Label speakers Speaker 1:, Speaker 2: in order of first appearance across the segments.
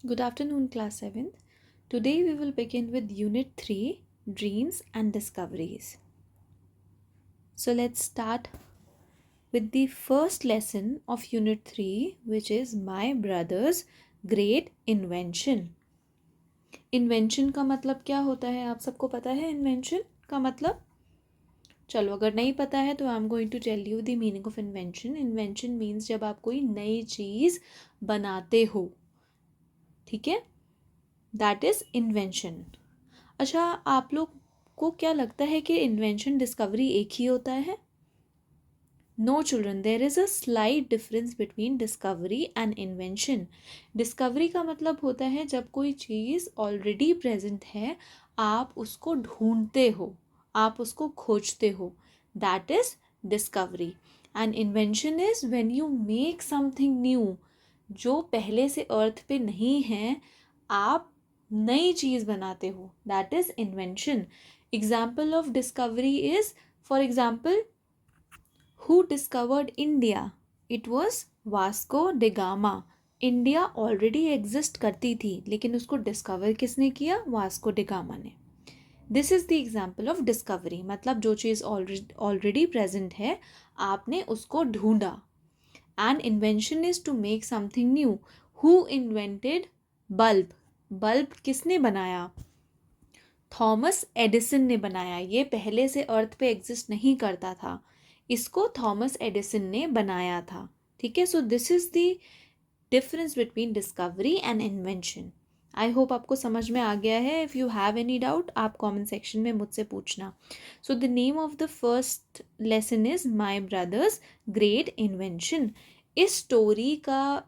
Speaker 1: Good afternoon, class 7th. Today we will begin with Unit 3 Dreams and Discoveries. So let's start with the first lesson of Unit 3, which is My Brother's Great Invention. Invention का मतलब क्या होता है? आप सबको पता है invention का मतलब? चलो, अगर नहीं पता है तो I am going to tell you the meaning of invention. Invention means जब आप कोई नई चीज़ बनाते हो, ठीक है, दैट इज़ इन्वेंशन. अच्छा, आप लोग को क्या लगता है कि इन्वेंशन डिस्कवरी एक ही होता है? No children, there is a slight difference between discovery and invention. Discovery का मतलब होता है जब कोई चीज़ ऑलरेडी प्रेजेंट है, आप उसको ढूंढते हो, आप उसको खोजते हो, that is discovery. And invention is when you make something new, जो पहले से अर्थ पे नहीं है, आप नई चीज़ बनाते हो, that is invention. Example of discovery is, for example, who discovered India? It was Vasco da Gama. India already exist करती थी, लेकिन उसको डिस्कवर किसने किया? वास्को डे गामा ने. This is the example of discovery. मतलब जो चीज़ ऑलरेडी प्रेजेंट है, आपने उसको ढूंढा. And invention is to make something new. Who invented bulb? Bulb किसने बनाया? थॉमस एडिसन ने बनाया. ये पहले से अर्थ पे एग्जिस्ट नहीं करता था, इसको थॉमस एडिसन ने बनाया था. ठीक है, so this is the difference between discovery and invention. I hope आपको समझ में आ गया है. If you have any doubt, आप कमेंट सेक्शन में मुझसे पूछना. So the name of the first lesson is my brothers great invention. इस स्टोरी का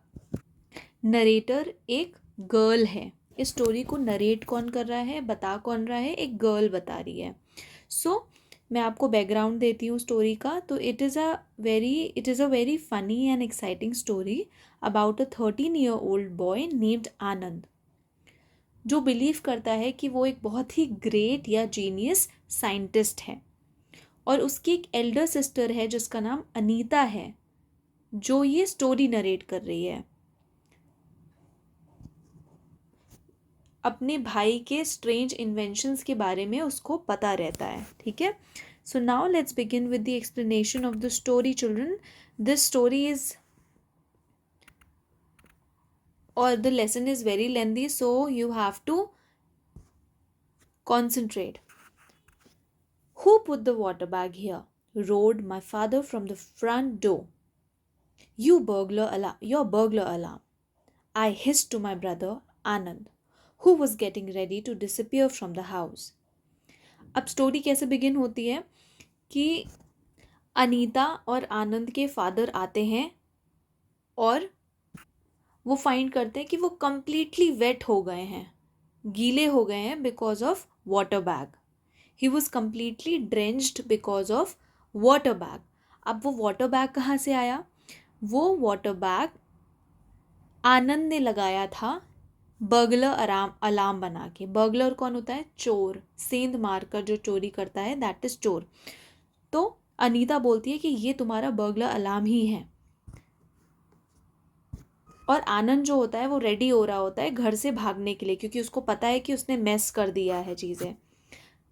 Speaker 1: नरेटर एक गर्ल है. इस स्टोरी को नरेट कौन कर रहा है, बता कौन रहा है? एक गर्ल बता रही है. सो मैं आपको बैकग्राउंड देती हूँ स्टोरी का. तो it is a very funny and exciting story about a 13-year old boy named Anand, जो बिलीव करता है कि वो एक बहुत ही ग्रेट या जीनियस साइंटिस्ट है. और उसकी एक एल्डर सिस्टर है जिसका नाम अनीता है, जो ये स्टोरी नरेट कर रही है. अपने भाई के स्ट्रेंज इन्वेंशंस के बारे में उसको पता रहता है. ठीक है, so now let's begin with the explanation of the story children. This story is, or the lesson is very lengthy, so you have to concentrate. Who put the water bag here? Roared my father from the front door. You burglar alarm, your burglar alarm. I hissed to my brother Anand, who was getting ready to disappear from the house. अब story कैसे begin होती है कि अनीता और आनंद के father आते हैं और वो फाइंड करते हैं कि वो कंप्लीटली वेट हो गए हैं, गीले हो गए हैं because of water bag. He was completely drenched because of water bag. अब वो वाटर बैग कहाँ से आया? वो वाटर बैग आनंद ने लगाया था बर्गलर अलार्म बना के. बर्गलर कौन होता है? चोर. सेंध मारकर जो चोरी करता है, दैट इज चोर. तो अनीता बोलती है कि ये तुम्हारा बर्गलर अलार्म ही है. और आनंद जो होता है वो रेडी हो रहा होता है घर से भागने के लिए, क्योंकि उसको पता है कि उसने मेस कर दिया है चीज़ें.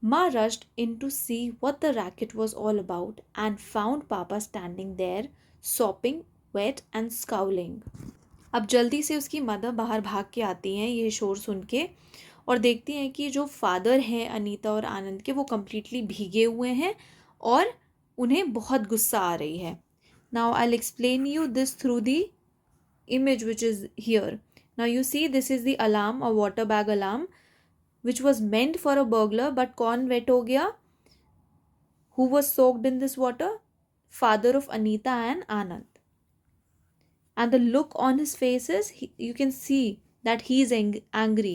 Speaker 1: Ma rushed in to see what the racket was all about and found Papa standing there, sopping wet and scowling. अब जल्दी से उसकी मदर बाहर भाग के आती हैं ये शोर सुन के, और देखती हैं कि जो फादर हैं अनीता और आनंद के, वो कम्प्लीटली भीगे हुए हैं और उन्हें बहुत गुस्सा आ रही है. Now I will explain you this through the image which is here. Now you see, this is the alarm, a water bag alarm, which was meant for a burglar, but कौन wet हो गया? Who was soaked in this water? Father of Anita and Anand. And the look on his face is, you can see that he is angry.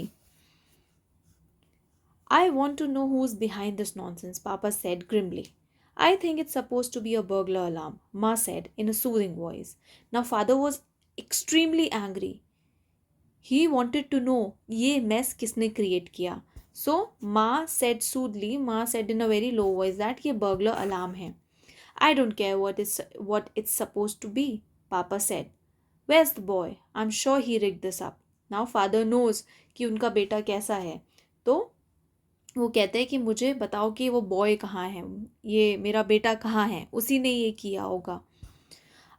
Speaker 1: I want to know who's behind this nonsense, Papa said grimly. I think it's supposed to be a burglar alarm, Ma said in a soothing voice. Now father was extremely angry. He wanted to know ये mess किसने create किया. So Ma said soothingly, Ma said in a very low voice that ये burglar alarm है. I don't care what it's supposed to be, Papa said. Where's the boy? I'm sure he rigged this up. Now father knows कि उनका बेटा कैसा है, तो वो कहते हैं कि मुझे बताओ कि वो बॉय कहाँ है, ये मेरा बेटा कहाँ है, उसी ने ये किया होगा.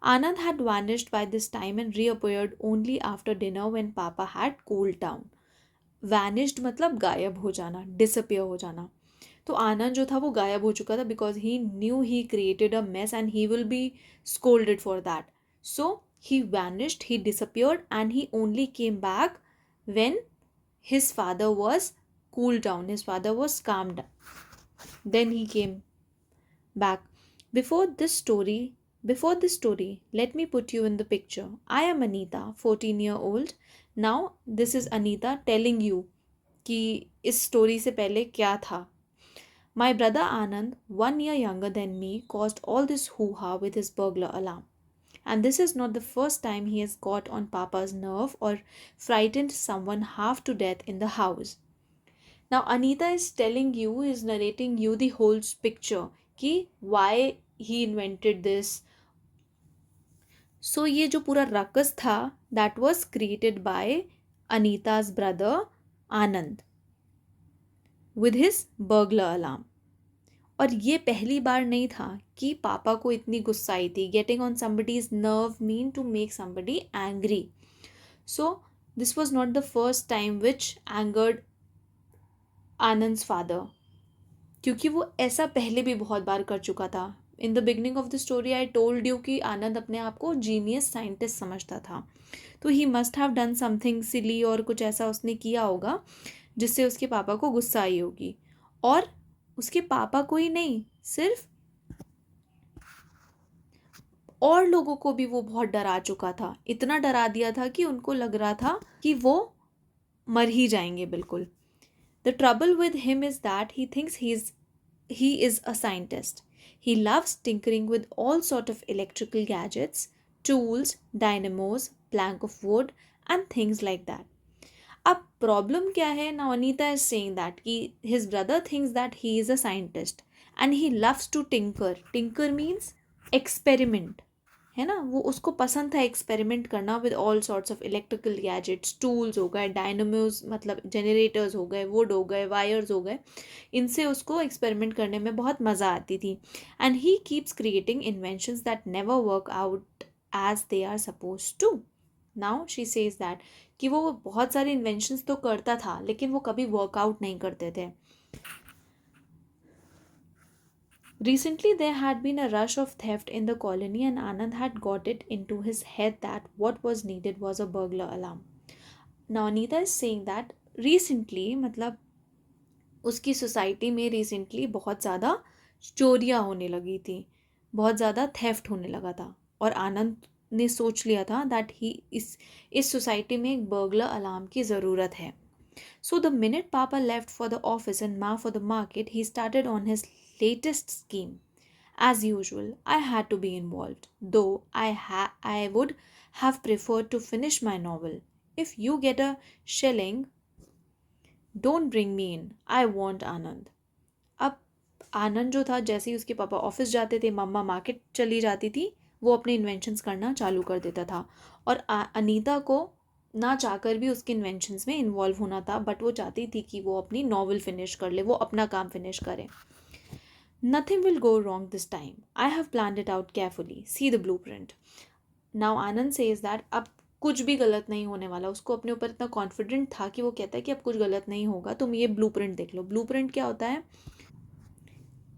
Speaker 1: Anand had vanished by this time and reappeared only after dinner when Papa had cooled down. Vanished मतलब गायब हो जाना, disappear हो जाना. तो आनंद जो था वो गायब हो चुका था because he knew he created a mess and he will be scolded for that. So he vanished, he disappeared, and he only came back when his father was cooled down, his father was calmed. Then he came back. Before this story, before this story, let me put you in the picture. I am Anita, 14-year-old. Now this is Anita telling you कि इस story से पहले क्या था. My brother Anand, 1 year younger than me, caused all this hoo-ha with his burglar alarm. And this is not the first time he has got on Papa's nerve or frightened someone half to death in the house. Now Anita is telling you, is narrating you the whole picture कि why he invented this. So ये जो पूरा ruckus था, that was created by Anita's brother Anand with his burglar alarm. और ये पहली बार नहीं था कि पापा को इतनी गुस्सा आई थी. Getting on somebody's nerve mean to make somebody angry. So this was not the first time which angered Anand's father, क्योंकि वो ऐसा पहले भी बहुत बार कर चुका था. In the beginning of the story I told you कि आनंद अपने आप को जीनियस साइंटिस्ट समझता था. तो he must have done something silly, और कुछ ऐसा उसने किया होगा जिससे उसके पापा को गुस्सा आई होगी. और उसके पापा को ही नहीं, सिर्फ और लोगों को भी वो बहुत डरा चुका था. इतना डरा दिया था कि उनको लग रहा था कि वो मर ही जाएंगे बिल्कुल. The trouble with him is that he thinks he is a scientist. He loves tinkering with all sort of electrical gadgets, tools, dynamos, plank of wood and things like that. अब प्रॉब्लम क्या है? Now Anita is saying that his brother thinks that he is a scientist and he loves to tinker. Tinker means experiment, है ना. वो उसको पसंद था experiment करना with all sorts of electrical gadgets. Tools हो गए, डायनमोज मतलब जनरेटर्स हो गए, वुड हो गए, वायर्स हो गए, इनसे उसको एक्सपेरिमेंट करने में बहुत मज़ा आती थी. And he keeps creating inventions that never work out as they are suppose to. Now she says that कि वो बहुत सारे इन्वेंशंस तो करता था लेकिन वो कभी वर्कआउट नहीं करते थे. Recently, there had been a rush of theft in the colony, and Anand had got it into his head that what was needed was a burglar alarm. Now, Anita is saying that recently, मतलब उसकी society में recently बहुत ज़्यादा चोरियाँ होने लगी थी, बहुत ज़्यादा थेफ्ट होने लगा था. और आनंद ने सोच लिया था दैट ही इस सोसाइटी में एक बर्गलर अलार्म की ज़रूरत है. So the minute Papa left for the office and Ma for the market, he started on his latest scheme. As usual, I had to be involved, though I would have preferred to finish my novel. If you get a shilling, don't bring me in. I want Anand. अब आनंद जो था, जैसे ही उसके पापा office जाते थे, मम्मा market चली जाती थी, वो अपने इन्वेंशंस करना चालू कर देता था. और अनीता को ना चाहकर भी उसके इन्वेंशंस में इन्वॉल्व होना था, बट वो चाहती थी कि वो अपनी नॉवल फिनिश कर ले, वो अपना काम फिनिश करे. Nothing will go wrong this time. I have planned it out carefully. See the blueprint. Now Anand says that अब कुछ भी गलत नहीं होने वाला. उसको अपने ऊपर इतना कॉन्फिडेंट था कि वो कहता है कि अब कुछ गलत नहीं होगा, तुम ये ब्लूप्रिंट देख लो. ब्लूप्रिंट क्या होता है?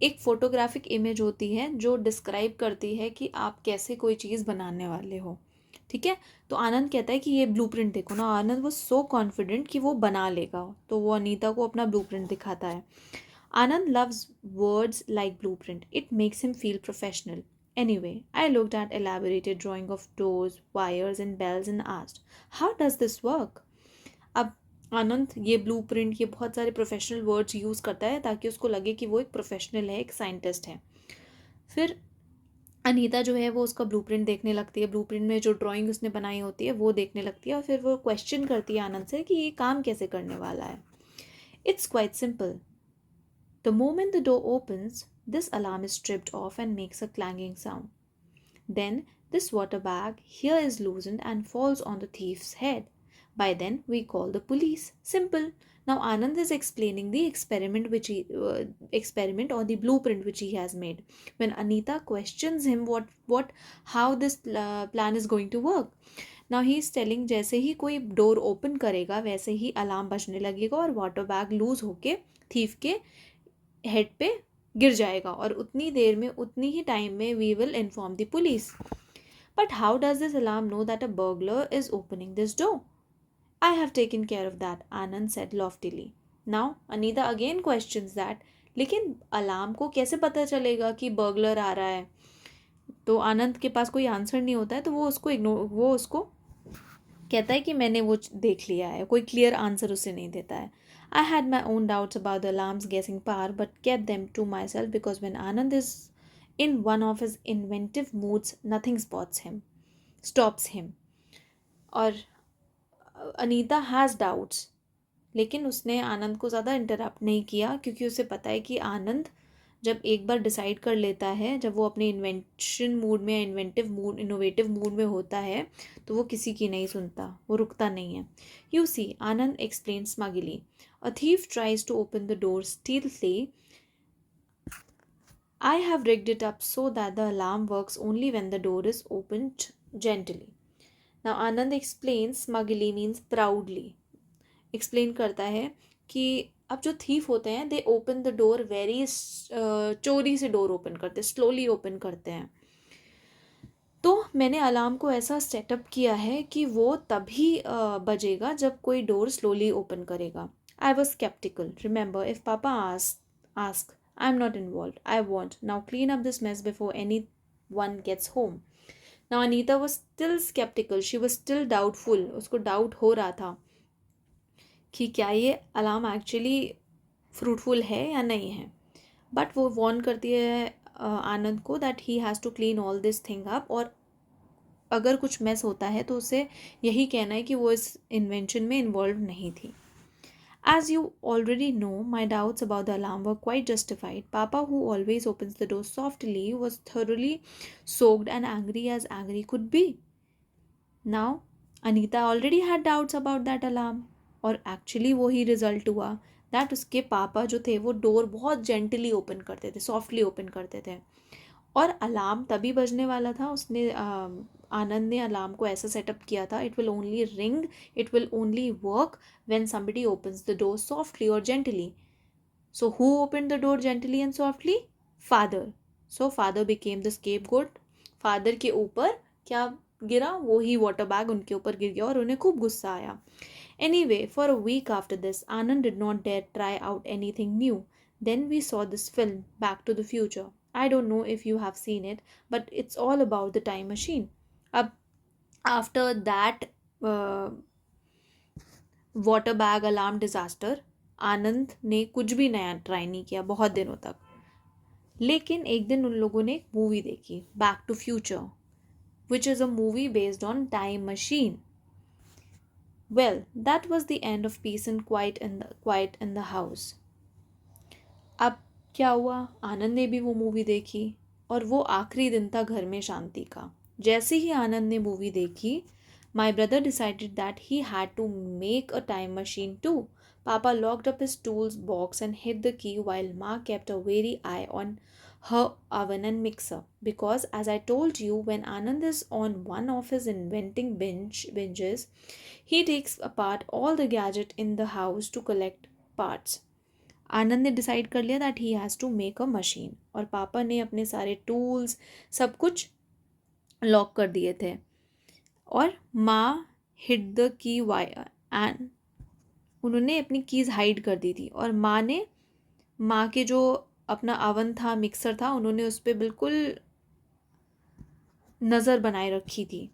Speaker 1: एक फोटोग्राफिक इमेज होती है जो डिस्क्राइब करती है कि आप कैसे कोई चीज़ बनाने वाले हो. ठीक है, तो आनंद कहता है कि ये ब्लूप्रिंट देखो ना. आनंद वो सो कॉन्फिडेंट कि वो बना लेगा, तो वो अनीता को अपना ब्लूप्रिंट दिखाता है. Anand loves words like blueprint. It makes him feel professional. Anyway, I looked at elaborated drawing of doors, wires and bells and asked, how does this work? अब आनंद ये ब्लूप्रिंट, ये बहुत सारे प्रोफेशनल वर्ड्स यूज़ करता है ताकि उसको लगे कि वो एक प्रोफेशनल है, एक साइंटिस्ट है. फिर अनीता जो है वो उसका ब्लूप्रिंट देखने लगती है. ब्लूप्रिंट में जो ड्राइंग उसने बनाई होती है वो देखने लगती है, और फिर वो क्वेश्चन करती है आनंद से कि ये काम कैसे करने वाला है. It's quite simple. The moment the door opens, this alarm is stripped off and makes a clanging sound. Then this water bag here is loosened and falls on the thief's head. By then, we call the police. Simple. Now Anand is explaining the experiment or the blueprint which he has made. When Anita questions him how this plan is going to work. Now he is telling जैसे ही कोई door open करेगा वैसे ही alarm बजने लगेगा और water bag loose होके thief के head पे गिर जाएगा और उतनी देर में उतनी ही टाइम में we will inform the police. But how does this alarm know that a burglar is opening this door? I have taken care of that, Anand said loftily. Now, Anita again questions that. लेकिन alarm को कैसे पता चलेगा कि burglar आ रहा है? तो आनंद के पास कोई आंसर नहीं होता है तो वो उसको कहता है कि मैंने वो देख लिया है. कोई क्लियर आंसर उसे नहीं देता है. I had my own doubts about the alarm's guessing power but kept them to myself because when Anand is in one of his inventive moods, nothing stops him. और अनीता हैज़ डाउट्स लेकिन उसने आनंद को ज़्यादा interrupt नहीं किया क्योंकि उसे पता है कि आनंद जब एक बार डिसाइड कर लेता है, जब वो अपने इन्वेंशन मूड में इनोवेटिव मूड में होता है तो वो किसी की नहीं सुनता, वो रुकता नहीं है. You see, Anand explain smugly, a thief tries to open the door stealthily. I have rigged it up so that the alarm works only when the door is opened gently. Now Anand explains smugly means proudly. Explain करता है कि अब जो thief होते हैं दे open the door very चोरी से door open करते हैं, स्लोली ओपन करते हैं. तो मैंने अलार्म को ऐसा सेटअप किया है कि वो तभी बजेगा जब कोई डोर स्लोली ओपन करेगा. I was sceptical. Remember, if papa ask I am not involve. I want now clean up this mess before anyone gets home. Now Anita was still skeptical. She was still doubtful. उसको doubt हो रहा था कि क्या ये alarm actually fruitful है या नहीं है. बट वो वॉर्न करती है आनंद को that he has to clean all this thing up. और अगर कुछ मेस होता है तो उसे यही कहना है कि वो इस इन्वेंशन में इन्वॉल्व नहीं थी. As you already know, my doubts about the alarm were quite justified. Papa, who always opens the door softly, was thoroughly soaked and angry as angry could be. Now, Anita already had doubts about that alarm. और actually वो ही result हुआ that उसके पापा जो थे वो door बहुत gently open करते थे, सॉफ्टली ओपन करते थे. और अलार्म तभी बजने वाला था, उसने आनंद ने अलार्म को ऐसा सेटअप किया था, it will only ring, it will only work when somebody opens the door softly और gently. So who open the door gently and softly? Father. So father became the scapegoat. Father के ऊपर क्या गिरा? वो ही water bag उनके ऊपर गिर गया और उन्हें खूब गुस्सा आया. Anyway, for a week after this, Anand did not dare try out anything new. Then we saw this film, Back to the Future. I don't know if you have seen it, but it's all about the time machine. Ab, after that water bag alarm disaster, आनंद ने कुछ भी नया try नहीं किया बहुत दिनों तक. लेकिन एक दिन उन लोगों ने एक मूवी देखी, Back to Future, which is a movie based on time machine. Well, that was the end of peace and quiet in the house. अब क्या हुआ? आनंद ने भी वो मूवी देखी और वो आखिरी दिन था घर में शांति का. जैसे ही आनंद ने मूवी देखी, my brother decided that he had to make a time machine too. Papa locked up his tools box and hid the key while Ma kept a wary eye on her oven and mixer. Because as I told you, when Anand is on one of his inventing binges, he takes apart all the gadget in the house to collect parts. आनंद ने decide कर लिया that he has to make a machine और पापा ने अपने सारे tools सब कुछ लॉक कर दिए थे और माँ हिड द की एंड उन्होंने अपनी कीज़ हाइड कर दी थी. और माँ के जो अपना अवन था, मिक्सर था, उन्होंने उस पर बिल्कुल नज़र बनाए रखी थी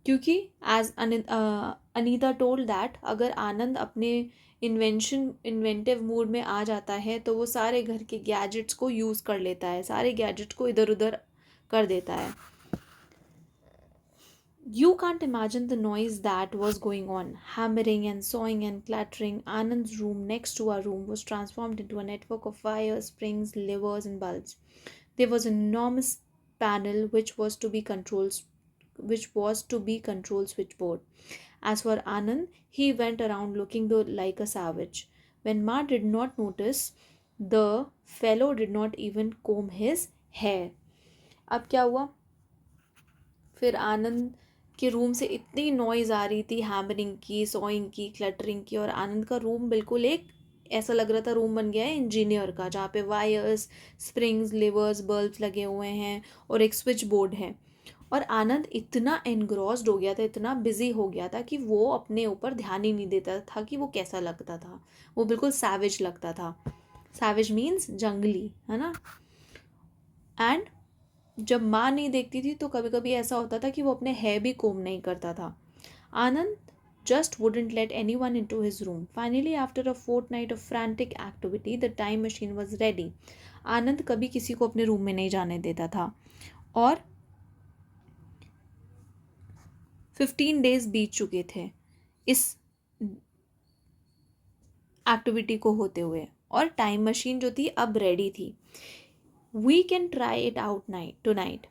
Speaker 1: क्योंकि एज अनीता टोल्ड दैट अगर आनंद अपने इन्वेंटिव मूड में आ जाता है तो वो सारे घर के गैजेट्स को यूज़ कर लेता है, सारे गैजेट्स को इधर उधर कर देता है. You can't imagine the noise that was going on. Hammering and sawing and clattering. Anand's room next to our room was transformed into a network of wires, springs, levers and bulbs. There was an enormous panel which was to be which was to be control switchboard. As for Anand, he went around looking like a savage. When Ma did not notice, the fellow did not even comb his hair. अब क्या हुआ, फिर आनंद के room से इतनी noise आ रही थी, hammering की, सॉइंग की, क्लटरिंग की, और आनंद का रूम बिल्कुल एक ऐसा लग रहा था रूम बन गया है इंजीनियर का, जहाँ पे वायर्स, स्प्रिंग्स, लिवर्स, बल्ब्स लगे हुए हैं और एक स्विच बोर्ड है. और आनंद इतना एनग्रॉस्ड हो गया था, इतना बिजी हो गया था कि वो अपने ऊपर ध्यान ही नहीं देता था कि वो कैसा लगता था. वो बिल्कुल सैवेज लगता था. सैवेज मीन्स जंगली, है ना. एंड जब माँ नहीं देखती थी तो कभी कभी ऐसा होता था कि वो अपने हेयर भी कोम नहीं करता था. आनंद just wouldn't let anyone into his room. Finally, after a fortnight of frantic activity, the time machine was ready. आनंद कभी किसी को अपने रूम में नहीं जाने देता था. और 15 days बीत चुके थे इस एक्टिविटी को होते हुए, और टाइम मशीन जो थी अब रेडी थी. We can try it out tonight,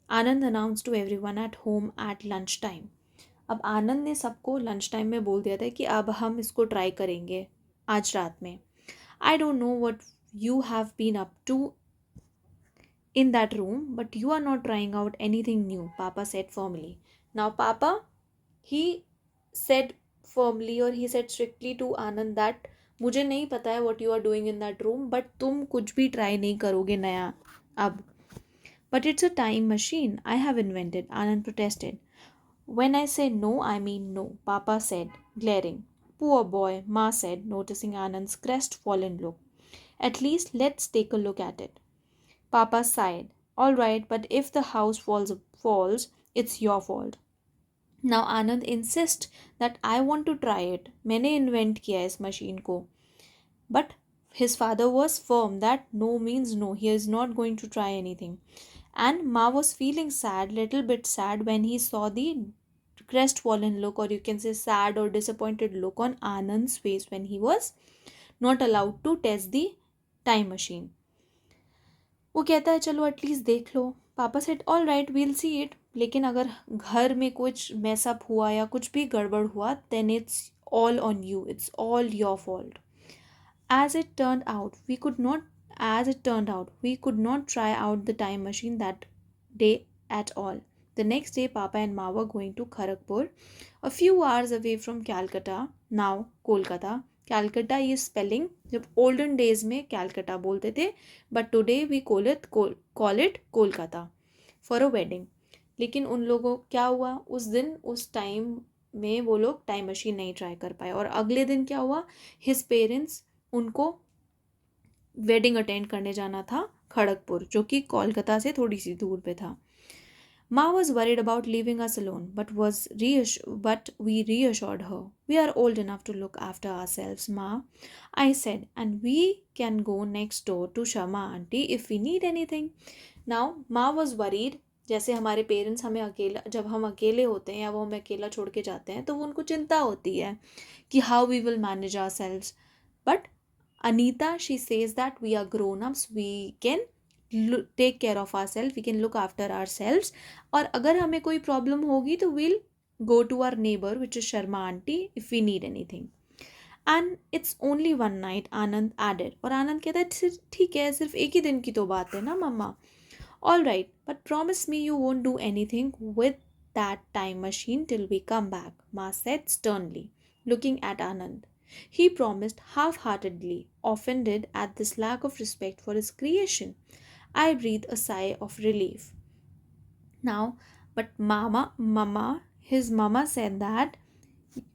Speaker 1: Anand announced to everyone at home at lunch time. अब आनंद ने सबको लंच टाइम में बोल दिया था कि अब हम इसको ट्राई करेंगे आज रात में. I don't know what you have been up to in that room, but you are not trying out anything new, Papa said firmly. Now, Papa, he said firmly, or he said strictly to Anand that मुझे नहीं पता है what you are doing in that room, but तुम कुछ भी try नहीं करोगे नया अब. But it's a time machine I have invented, Anand protested. When I say no, I mean no, Papa said, glaring. Poor boy, Ma said, noticing Anand's crestfallen look. At least let's take a look at it. Papa sighed. All right, but if the house falls, it's your fault. Now Anand insists that I want to try it. मैंने invent किया है इस machine को. But his father was firm that no means no. He is not going to try anything. And Ma was feeling sad, little bit sad, when he saw the crestfallen look, or you can say sad or disappointed look, on Anand's face when he was not allowed to test the time machine. वो कहता है चलो at least देख लो. पापा said all right, we'll see it. लेकिन अगर घर में कुछ मैसअप हुआ या कुछ भी गड़बड़ हुआ, then it's all on you, it's all your fault. As it turned out, we could not try out the time machine that day at all. The next day, Papa and Ma were going to Kharagpur, a few hours away from Calcutta, now Kolkata. Calcutta is spelling, जब olden days में Calcutta बोलते थे, but today we call it Kolkata, for a wedding. लेकिन उन लोगों क्या हुआ उस दिन, उस टाइम में वो लोग टाइम मशीन नहीं ट्राई कर पाए. और अगले दिन क्या हुआ, हिज पेरेंट्स, उनको वेडिंग अटेंड करने जाना था खड़गपुर, जो कि कोलकाता से थोड़ी सी दूर पे था. Ma was worried about leaving us alone, but we reassured her. We are old enough to look after ourselves, Ma, I said, and we can go next door to Sharma auntie if we need anything. Now, Ma was worried. जैसे हमारे parents हमें अकेला, जब हम अकेले होते हैं या वो हमें अकेला छोड़ के जाते हैं, तो वो उनको चिंता होती है कि how we will manage ourselves. But Anita, she says that we are grown-ups, we can take care of ourselves, we can look after ourselves. और अगर हमें कोई प्रॉब्लम होगी तो we'll go to our neighbor, which is Sharma auntie, if we need anything. And it's only one night, Anand added. और आनंद कहता है ठीक है, सिर्फ एक ही दिन की तो बात है ना मम्मा. All right, but promise me you won't do anything with that time machine till we come back, Ma said sternly, looking at Anand. He promised half-heartedly, offended at this lack of respect for his creation. I breathed a sigh of relief. Now, but his mama said that,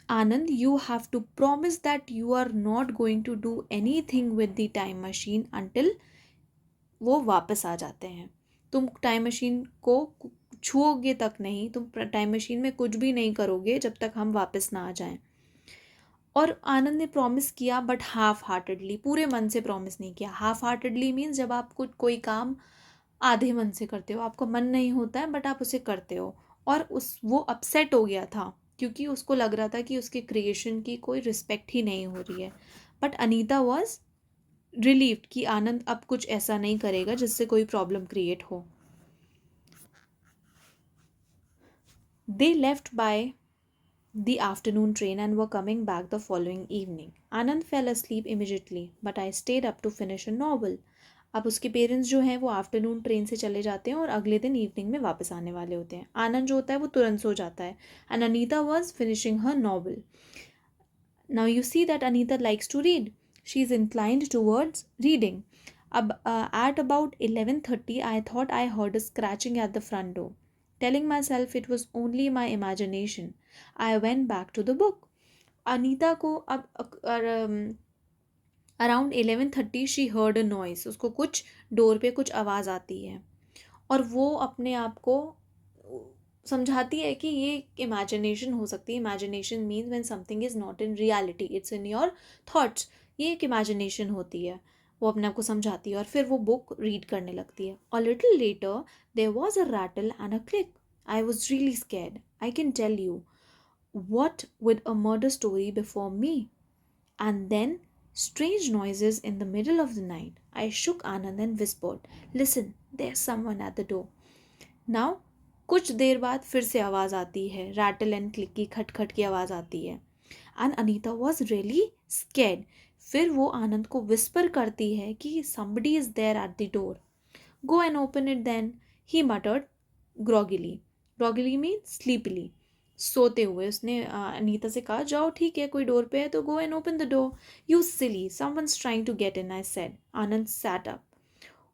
Speaker 1: Anand, you have to promise that you are not going to do anything with the time machine until वो वापस आ जाते हैं. तुम time machine को छुओगे तक नहीं, तुम time machine में कुछ भी नहीं करोगे जब तक हम वापस ना आ जाएं. और आनंद ने प्रॉमिस किया, बट हाफ हार्टेडली, पूरे मन से प्रॉमिस नहीं किया. हाफ हार्टेडली मीन्स जब आप कोई काम आधे मन से करते हो, आपको मन नहीं होता है बट आप उसे करते हो. और वो अपसेट हो गया था क्योंकि उसको लग रहा था कि उसके क्रिएशन की कोई रिस्पेक्ट ही नहीं हो रही है. बट अनीता वॉज रिलीव्ड कि आनंद अब कुछ ऐसा नहीं करेगा जिससे कोई प्रॉब्लम क्रिएट हो. They left by the afternoon train and were coming back the following evening. Anand fell asleep immediately, but I stayed up to finish a novel. अब उसके पेरेंट्स जो हैं वो आफ्टरनून ट्रेन से चले जाते हैं और अगले दिन इवनिंग में वापस आने वाले होते हैं. आनंद जो होता है वो तुरंत सो जाता है. And Anita was finishing her novel. Now you see that Anita likes to read. She is inclined towards reading. At about 11:30, I thought I heard a scratching at the front door. Telling myself it was only my imagination, I went back to the book. Anita को अब around 11:30 she heard a noise. उसको कुछ door पे कुछ आवाज़ आती है और वो अपने आप को समझाती है कि ये इमेजिनेशन हो सकती है. Imagination means when something is not in reality, it's in your thoughts. ये एक इमेजिनेशन होती है. वो अपने आप को समझाती है और फिर वो बुक रीड करने लगती है. A little later there was a rattle and a click. I was really scared, I can tell you. What with a murder story before me? And then strange noises in the middle of the night. I shook Anand and whispered, "Listen, there's someone at the door." Now, कुछ देर बाद फिर से आवाज़ आती है. Rattle and click की खटखट की आवाज़ आती है. And Anita was really scared. फिर वो आनंद को विस्पर करती है कि somebody is there at the door. Go and open it then, he muttered groggily. Groggily means sleepily. सोते हुए उसने अनीता से कहा, जाओ ठीक है, कोई डोर पे है तो go and open the door. You silly, someone's trying to get in, I said. Anand sat up.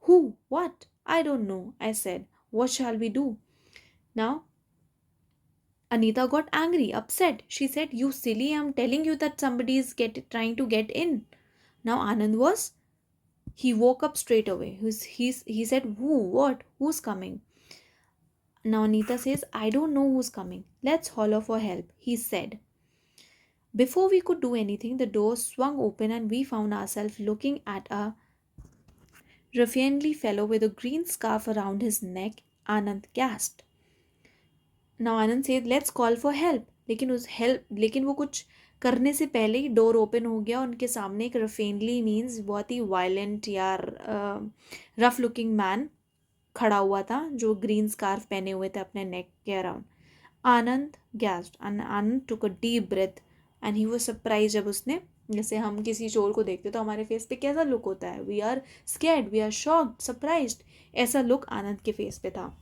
Speaker 1: Who? What? I don't know, I said. What shall we do? Now, Anita got angry, upset. She said, you silly, I'm telling you that somebody is trying to get in. Now Anand he woke up straight away. He said, who? What? Who's coming? Now Anita says, I don't know who's coming. Let's holler for help, he said. Before we could do anything, the door swung open and we found ourselves looking at a ruffianly fellow with a green scarf around his neck. Anand gasped. Now Anand said, let's call for help. लेकिन वो कुछ करने से पहले ही door open हो गया. उनके सामने एक रफेनली मीन्स बहुत ही वायलेंट या रफ लुकिंग मैन खड़ा हुआ था जो ग्रीन स्कार्फ पहने हुए थे अपने नेक के around. Anand gasped and Anand took a deep breath and he was surprised. जब उसने, जैसे हम किसी चोर को देखते तो हमारे फेस पे कैसा लुक होता है, we are scared, we are shocked, surprised. ऐसा लुक आनंद के फेस पे था.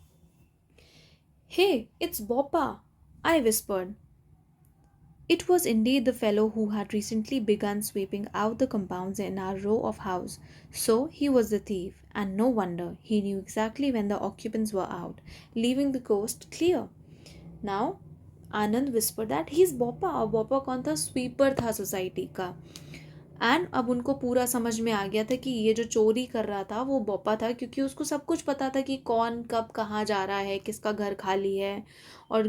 Speaker 1: Hey, it's Boppa, I whispered. It was indeed the fellow who had recently begun sweeping out the compounds in our row of houses. So he was the thief, and no wonder. He knew exactly when the occupants were out, leaving the coast clear. Now, Anand whispered that he's Boppa. और Boppa कौन था? Sweeper था society का. And अब उनको पूरा समझ में आ गया था कि ये जो चोरी कर रहा था वो बॉपा था, क्योंकि उसको सब कुछ पता था कि कौन कब कहाँ जा रहा है, किसका घर खाली है और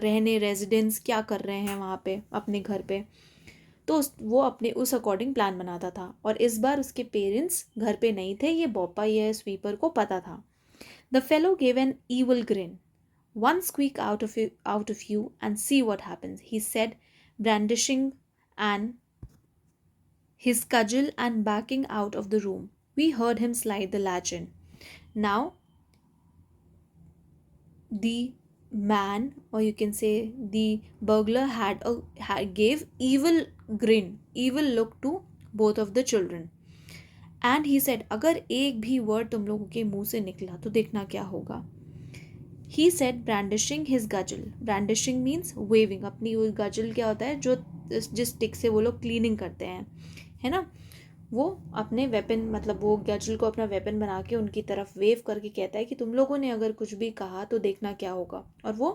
Speaker 1: रहने रेजिडेंट्स क्या कर रहे हैं वहाँ पे अपने घर पे. तो वो अपने उस अकॉर्डिंग प्लान बनाता था. और इस बार उसके पेरेंट्स घर पे नहीं थे. ये बॉपा, ये स्वीपर को पता था. The fellow gave an evil green. One squeak out of you and see what happens, he said, brandishing his cudgel and backing out of the room. We heard him slide the latch in. Now, the man, or you can say the burglar, gave evil grin, evil look to both of the children. And he said, अगर एक भी word तुम लोगों के मुंह से निकला तो देखना क्या होगा. He said, brandishing his cudgel. Brandishing means waving. अपनी वो cudgel क्या होता है, जो जिस स्टिक से वो लोग क्लीनिंग करते हैं, है ना, वो अपने वेपन, मतलब वो गजल को अपना वेपन बना के उनकी तरफ वेव करके कहता है कि तुम लोगों ने अगर कुछ भी कहा तो देखना क्या होगा. और वो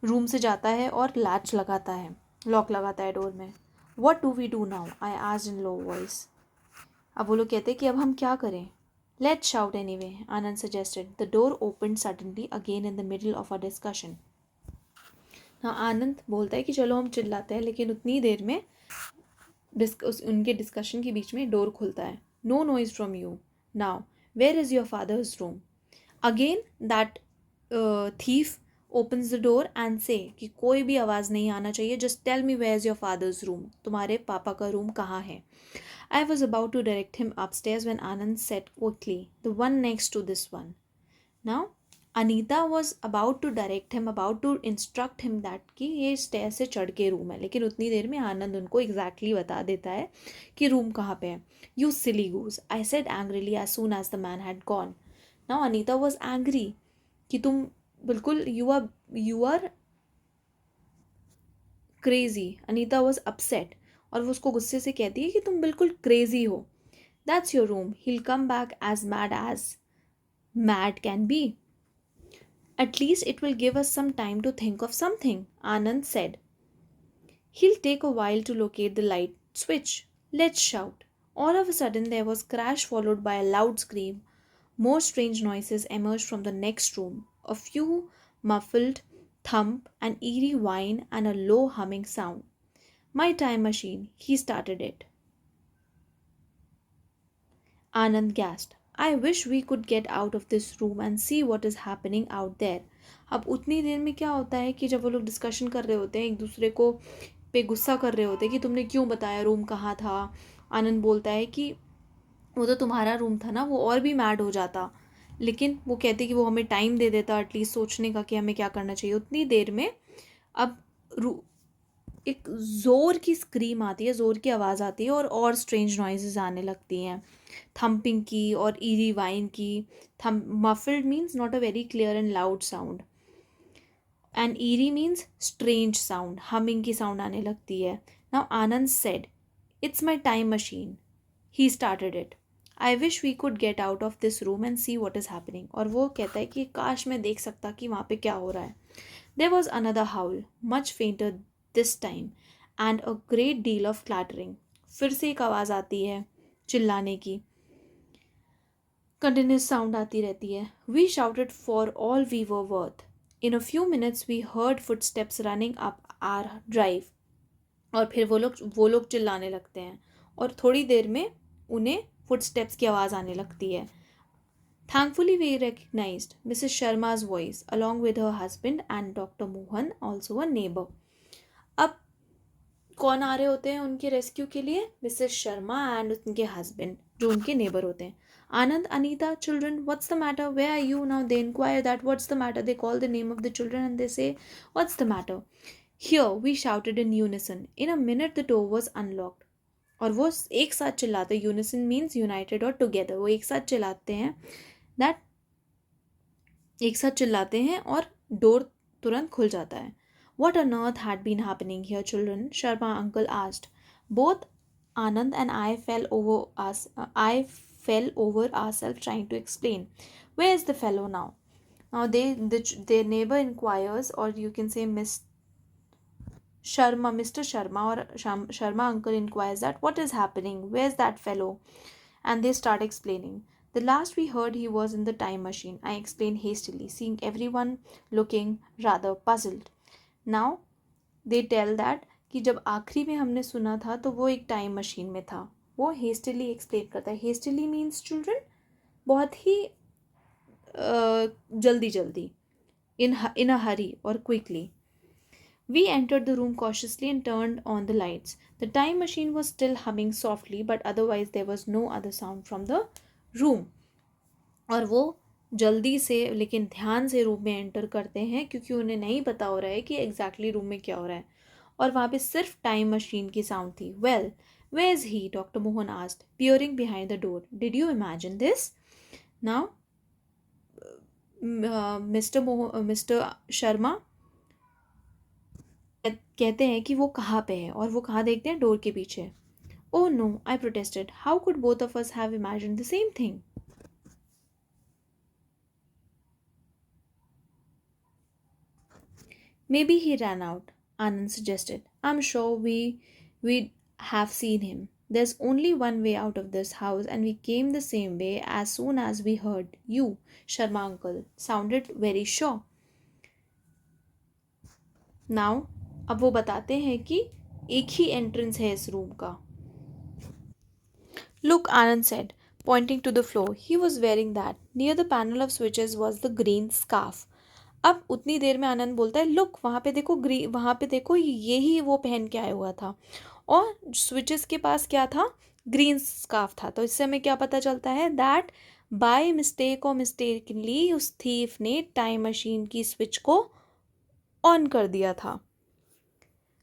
Speaker 1: रूम से जाता है और लैच लगाता है, लॉक लगाता है डोर में. What do we do now, I asked in low voice. अब वो लोग कहते हैं कि अब हम क्या करें. Let's shout anyway, Anand suggested. The door open suddenly again in the middle of a discussion. हाँ, आनंद बोलता है कि चलो हम चिल्लाते हैं, लेकिन उतनी देर में उनके डिस्कशन के बीच में डोर खुलता है. No noise from you. Now where is your father's room. Again that thief opens the door and say कि कोई भी आवाज़ नहीं आना चाहिए. Just tell me where is your father's room. तुम्हारे पापा का रूम कहाँ है. I was about to direct him upstairs when Anand said quickly, the one next to this one. Now, Anita was about to direct him, about to instruct him that कि ये stair से चढ़ के रूम है, लेकिन उतनी देर में आनंद उनको एग्जैक्टली बता देता है कि रूम कहाँ पे है. You silly goose, I said angrily as soon as the man had gone. Now Anita was angry कि तुम बिल्कुल you are crazy. Anita was upset और वो उसको गुस्से से कहती है कि तुम बिल्कुल क्रेजी हो. That's your room, he will come back as mad can be. At least it will give us some time to think of something, Anand said. He'll take a while to locate the light switch. Let's shout. All of a sudden there was crash followed by a loud scream. More strange noises emerged from the next room. A few muffled thump, an eerie whine, and a low humming sound. My time machine, he started it. Anand gasped. I wish we could get out of this room and see what is happening out there. अब उतनी देर में क्या होता है कि जब वो लोग डिस्कशन कर रहे होते हैं, एक दूसरे को पे गुस्सा कर रहे होते हैं कि तुमने क्यों बताया रूम कहाँ था. आनंद बोलता है कि वो तो तुम्हारा रूम था ना, वो और भी मैड हो जाता. लेकिन वो कहते कि वो हमें टाइम दे देता एटलीस्ट सोचने का कि हमें क्या करना चाहिए. उतनी देर में अब एक ज़ोर की स्क्रीम आती है, ज़ोर की आवाज़ आती है और स्ट्रेंज नॉइजेज आने लगती हैं. थम्पिंग की और ईरी वाइन की. Muffled means not a very clear and loud sound, and eerie means strange sound. Humming की साउंड आने लगती है. Now Anand said, it's my time machine, he started it. I wish we could get out of this room and see what is happening. और वो कहता है कि काश मैं देख सकता कि वहाँ पे क्या हो रहा है. There was another howl, much fainter this time, and a great deal of clattering. फिर से एक आवाज़ आती है चिल्लाने की. कंटिन्यूस साउंड आती रहती है. We shouted for all we were worth. In a few minutes we heard foot steps running up our drive. और फिर वो लोग चिल्लाने लगते हैं और थोड़ी देर में उन्हें फुट स्टेप्स की आवाज़ आने लगती है. Thankfully, we recognized Mrs. Sharma's voice along with her husband and Dr. Mohan, also a neighbor. अब कौन आ रहे होते हैं उनके रेस्क्यू के लिए? मिसेस शर्मा एंड उनके हस्बैंड जो उनके नेबर होते हैं. आनंद, Anita, children, what's the matter? Where are you now? They inquire that what's the matter. They call the name of the children and they say, what's the matter? Here, we shouted in unison. In a minute, the door was unlocked. और वो एक साथ चिल्लाते हैं. Unison means United और together. वो एक साथ चिल्लाते हैं दैट एक साथ चिल्लाते हैं और डोर तुरंत खुल जाता है. What on earth had been happening here, children? Sharma uncle asked. Both Anand and I fell over us. I fell over ourselves trying to explain. Where is the fellow now? Now their neighbor inquires, or you can say Mr. Sharma or Sharma uncle inquires that what is happening? Where's that fellow? And they start explaining. The last we heard he was in the time machine, I explained hastily, seeing everyone looking rather puzzled. Now they tell that कि जब आखिरी में हमने सुना था तो वो एक टाइम मशीन में था. वो हेस्टली एक्सप्लेन करता है. हेस्टली मीन्स चिल्ड्रन बहुत ही जल्दी जल्दी, in a hurry or quickly. We entered the room cautiously and turned on the lights. The time machine was still humming softly, but otherwise there was no other sound from the room. और वो जल्दी से लेकिन ध्यान से room में enter करते हैं क्योंकि उन्हें नहीं पता हो रहा है कि एग्जैक्टली रूम में क्या हो रहा है. और वहाँ पे सिर्फ टाइम मशीन की साउंड थी. Well, where is he? Doctor Mohan asked, peering behind the door. Did you imagine this? Now, mister Sharma कहते हैं कि वो कहाँ पे है और वो कहाँ देखते हैं? डोर के पीछे. Oh no, I protested. How could both of us have imagined the same thing? Maybe he ran out, Anand suggested. I'm sure we'd have seen him. There's only one way out of this house and we came the same way as soon as we heard you, Sharma uncle. Sounded very sure. Now, अब वो बताते हैं कि एक ही entrance है इस room का. Look, Anand said, pointing to the floor. He was wearing that. Near the panel of switches was the green scarf. अब उतनी देर में आनंद बोलता है, लुक वहाँ पे देखो, वहाँ पे देखो, यही वो पहन के आया हुआ था. और स्विचेस के पास क्या था? ग्रीन स्कार्फ था. तो इससे हमें क्या पता चलता है? दैट बाय मिस्टेक और मिस्टेकनली उस थीफ ने टाइम मशीन की स्विच को ऑन कर दिया था.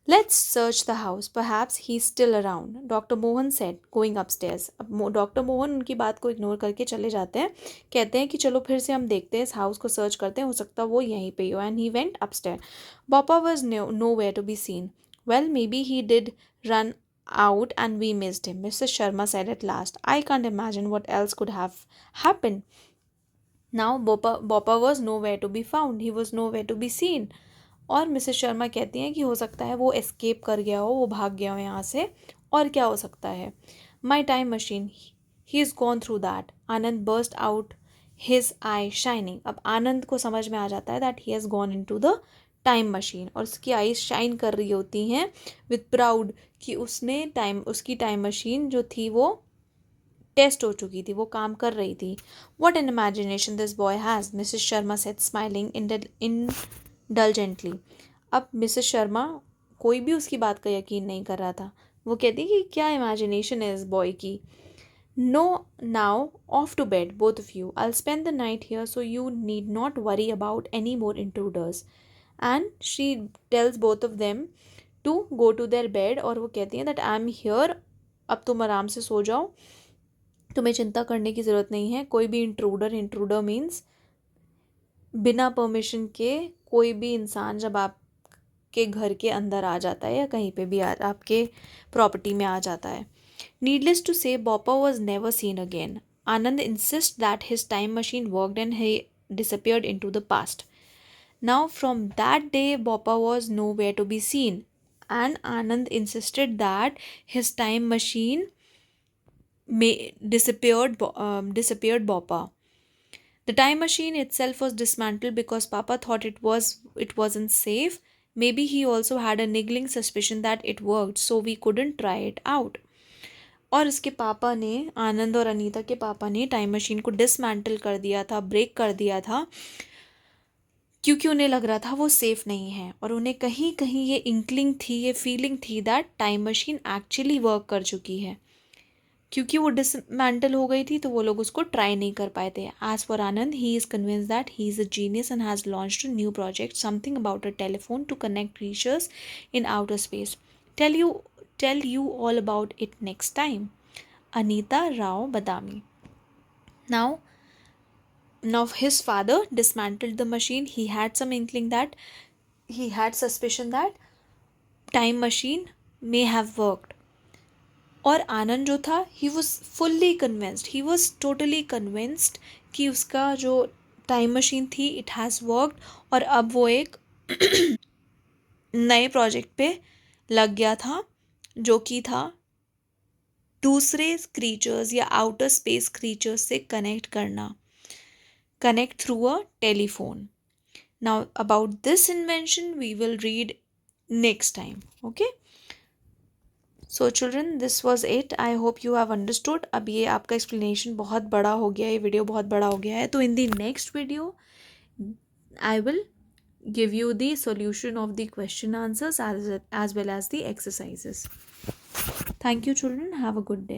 Speaker 1: Let's search the house. Perhaps he's still around. Dr. Mohan said, going upstairs. अब डॉक्टर मोहन उनकी बात को इग्नोर करके चले जाते हैं. कहते हैं कि चलो फिर से हम देखते हैं, इस हाउस को सर्च करते हैं, हो सकता है वो यहीं पे हो. And he went upstairs. Papa was nowhere to be seen. Well, maybe he did run out and we missed him, Mrs. Sharma said at last. I can't imagine what else could have happened. Now Papa was nowhere to be found. He was nowhere to be seen. और Mrs Sharma कहती हैं कि हो सकता है वो escape कर गया हो, वो भाग गया हो यहाँ से. और क्या हो सकता है? My time machine, he is gone through that. Anand burst out his eye shining. अब आनंद को समझ में आ जाता है that he has gone into the time machine, और उसकी आईज शाइन कर रही होती हैं विथ प्राउड कि उसकी टाइम मशीन जो थी वो टेस्ट हो चुकी थी, वो काम कर रही थी. What an imagination this boy has, Mrs Sharma said smiling indulgently. अब मिसेस शर्मा, कोई भी उसकी बात का यकीन नहीं कर रहा था. वो कहती कि क्या इमेजिनेशन है इस बॉय की. No now off to bed both of you. I spend the night here so you need not worry about any more intruders. And she tells both of them to go to their bed. और वो कहती हैं that I am here, अब तुम आराम से सो जाओ, तुम्हें चिंता करने की ज़रूरत नहीं है. कोई भी इंट्रूडर मीन्स बिना परमिशन के कोई भी इंसान जब आपके घर के अंदर आ जाता है या कहीं पे भी आपके प्रॉपर्टी में आ जाता है. Needless to say Boppa was never seen again. Anand insist that his time machine worked and he disappeared into the past. Now from that day Boppa was nowhere to be seen, and Anand insisted that his time machine disappeared Boppa. The time machine itself was dismantled because Papa thought it wasn't safe. Maybe he also had a niggling suspicion that it worked, so we couldn't try it out. और इसके पापा ने, आनंद और अनीता के पापा ने time machine को dismantle कर दिया था, ब्रेक कर दिया था, क्योंकि उन्हें लग रहा था वो सेफ नहीं है. और उन्हें कहीं कहीं ये इंक्लिंग थी, ये फीलिंग थी that time machine actually work कर चुकी है. क्योंकि वो डिसमेंटल हो गई थी तो वो लोग उसको ट्राई नहीं कर पाए थे. As for Anand, he is convince that he is a genius and has launched a new project, something about a telephone to connect creatures in outer space. Tell you all about it next time. Anita Rao Badami. Now his father dismantled the machine. He had some inkling that he had suspicion that time machine may have worked. और आनंद जो था, he was fully convinced, he was totally convinced कि उसका जो time machine थी it has worked. और अब वो एक नए प्रोजेक्ट पे लग गया था जो कि था दूसरे क्रीचर्स या आउटर स्पेस क्रीचर्स से connect through a telephone. Now about this invention we will read next time. Okay. So children, this was it. I hope you have understood. अब ये आपका एक्सप्लेनेशन बहुत बड़ा हो गया है, ये वीडियो बहुत बड़ा हो गया है. तो in the next video I will give you the solution of the question answers as well as the exercises. Thank you children. Have a good day.